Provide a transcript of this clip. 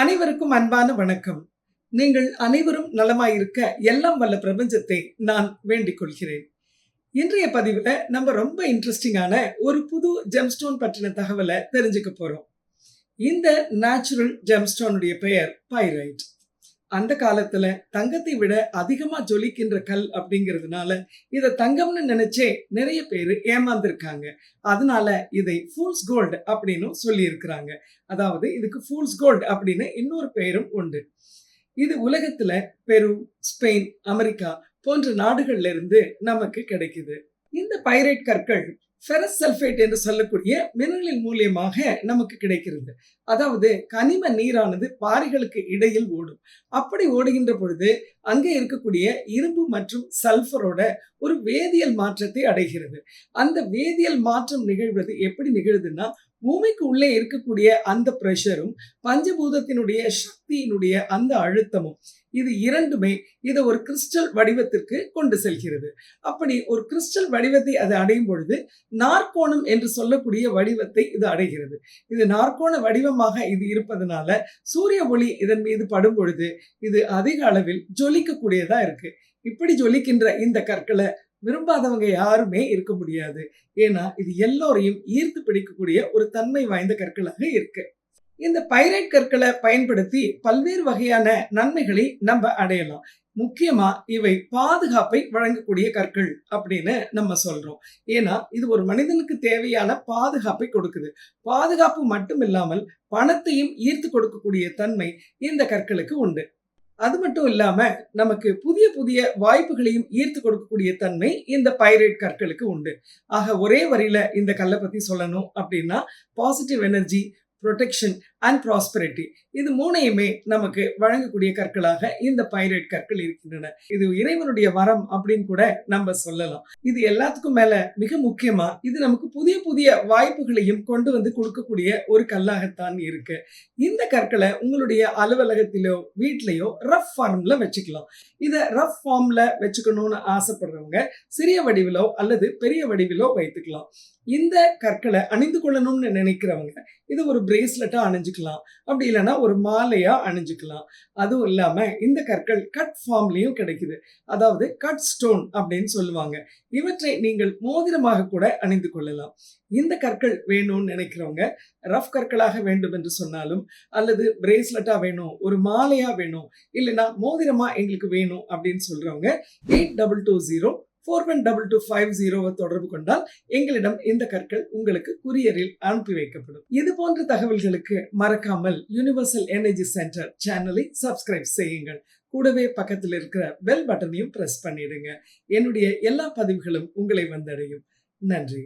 அனைவருக்கும் அன்பான வணக்கம். நீங்கள் அனைவரும் நலமாயிருக்க எல்லாம் வல்ல பிரபஞ்சத்தை நான் வேண்டிக் கொள்கிறேன். இன்றைய பதிவுல நம்ம ரொம்ப இன்ட்ரெஸ்டிங்கான ஒரு புது ஜெம்ஸ்டோன் பற்றின தகவலை தெரிஞ்சுக்க போறோம். இந்த நேச்சுரல் ஜெம்ஸ்டோனுடைய பெயர் பைரைட். அந்த காலத்துல தங்கத்தை விட அதிகமா ஜொலிக்கின்ற கல் அப்படிங்கிறதுனால இத தங்கம்னு நினைச்சே நிறைய பேர் ஏமாந்திருக்காங்க. அதனால இதை ஃபூல்ஸ் கோல்டு அப்படின்னு சொல்லி இருக்கிறாங்க. அதாவது இதுக்கு ஃபூல்ஸ் கோல்டு அப்படின்னு இன்னொரு பெயரும் உண்டு. இது உலகத்துல பெரு, ஸ்பெயின், அமெரிக்கா போன்ற நாடுகள்ல இருந்து நமக்கு கிடைக்குது. இந்த பைரைட் கற்கள் ஃபெரஸ் சல்ஃபேட் என்று சொல்லக்கூடிய மினரலின் மூலியமாக நமக்கு கிடைக்கிறது. அதாவது கனிம நீரானது பாறைகளுக்கு இடையில் ஓடும். அப்படி ஓடுகின்ற பொழுது அங்கே இருக்கக்கூடிய இரும்பு மற்றும் சல்ஃபரோட ஒரு வேதியியல் மாற்றத்தை அடைகிறது. அந்த வேதியியல் மாற்றம் நிகழ்வது எப்படி நிகழுதுன்னா, பூமிக்கு உள்ளே இருக்கக்கூடிய அந்த பிரஷரும் பஞ்சபூதத்தினுடைய சக்தியினுடைய அந்த அழுத்தமும் இது இரண்டுமே இதை ஒரு கிறிஸ்டல் வடிவத்திற்கு கொண்டு செல்கிறது. அப்படி ஒரு கிறிஸ்டல் வடிவத்தை அது அடையும் பொழுது நாற்கோணம் என்று சொல்லக்கூடிய வடிவத்தை இது அடைகிறது. இது நாற்கோண வடிவமாக இது இருப்பதனால சூரிய ஒளி இதன் மீது படும் பொழுது இது அதிக அளவில் ஜொலிக்கக்கூடியதா இருக்கு. இப்படி ஜொலிக்கின்ற இந்த கற்களை விரும்பாதவங்க யாருமே இருக்க முடியாது. ஏன்னா இது எல்லோரையும் ஈர்த்து பிடிக்கக்கூடிய ஒரு தன்மை வாய்ந்த கற்களாக இருக்கு. இந்த பைரைட் கற்களை பயன்படுத்தி பல்வேறு வகையான நன்மைகளை நம்ம அடையலாம். முக்கியமா இவை பாதுகாப்பை வழங்கக்கூடிய கற்கள் அப்படின்னு நம்ம சொல்றோம். ஏன்னா இது ஒரு மனிதனுக்கு தேவையான பாதுகாப்பை கொடுக்குது. பாதுகாப்பு மட்டும் இல்லாமல் பணத்தையும் ஈர்த்து கொடுக்கக்கூடிய தன்மை இந்த கற்களுக்கு உண்டு. அது மட்டும் இல்லாம நமக்கு புதிய புதிய வாய்ப்புகளையும் ஈர்த்து கொடுக்கக்கூடிய தன்மை இந்த பைரைட் கற்களுக்கு உண்டு. ஆக ஒரே வரியில இந்த கல்லை பத்தி சொல்லணும் அப்படின்னா, positive energy, protection and prosperity, இது மூணையுமே நமக்கு வழங்கக்கூடிய கற்களாக இந்த பைரைட் கற்கள் இருக்கின்றன. இது இறைவனுடைய வரம் அப்படின்னு கூட நம்ம சொல்லலாம். இது எல்லாத்துக்கும் மேல மிக முக்கியமா இது நமக்கு புதிய புதிய வாய்ப்புகளையும் கொண்டு வந்து கொடுக்கக்கூடிய ஒரு கல்லாகத்தான் இருக்கு. இந்த கற்களை உங்களுடைய அலுவலகத்திலோ வீட்லயோ ரஃப் ஃபார்ம்ல வச்சுக்கலாம். இதை ரஃப் ஃபார்ம்ல வச்சுக்கணும்னு ஆசைப்படுறவங்க சிறிய வடிவிலோ அல்லது பெரிய வடிவிலோ வைத்துக்கலாம். இந்த கற்களை அணிந்து கொள்ளணும்னு நினைக்கிறவங்க இது ஒரு பிரேஸ்லெட்டா அணிஞ்சுக்கலாம், அப்படி இல்லைன்னா ஒரு மாலையா அணிஞ்சுக்கலாம். அதுவும் இல்லாம இந்த கற்கள் கட் ஃபார்ம்லயும் கிடைக்குது. அதாவது கட் ஸ்டோன் அப்படின்னு சொல்லுவாங்க. இவற்றை நீங்கள் மோதிரமாக கூட அணிந்து கொள்ளலாம். இந்த கற்கள் வேணும்னு நினைக்கிறவங்க ரஃப் கற்களாக வேண்டும் என்று சொன்னாலும், அல்லது பிரேஸ்லெட்டா வேணும், ஒரு மாலையா வேணும், இல்லைன்னா மோதிரமா எங்களுக்கு வேணும் அப்படின்னு சொல்றவங்க 8220412250 தொடர்பு கொண்டால் எங்களிடம் இந்த கற்கள் உங்களுக்கு குரியரில் அனுப்பி வைக்கப்படும். இது போன்ற தகவல்களுக்கு மறக்காமல் யுனிவர்சல் எனர்ஜி சென்டர் சேனலை சப்ஸ்கிரைப் செய்யுங்கள். கூடவே பக்கத்தில் இருக்கிற பெல் பட்டனையும் பிரஸ் பண்ணிடுங்க. என்னுடைய எல்லா பதிவுகளும் உங்களை வந்தடையும். நன்றி.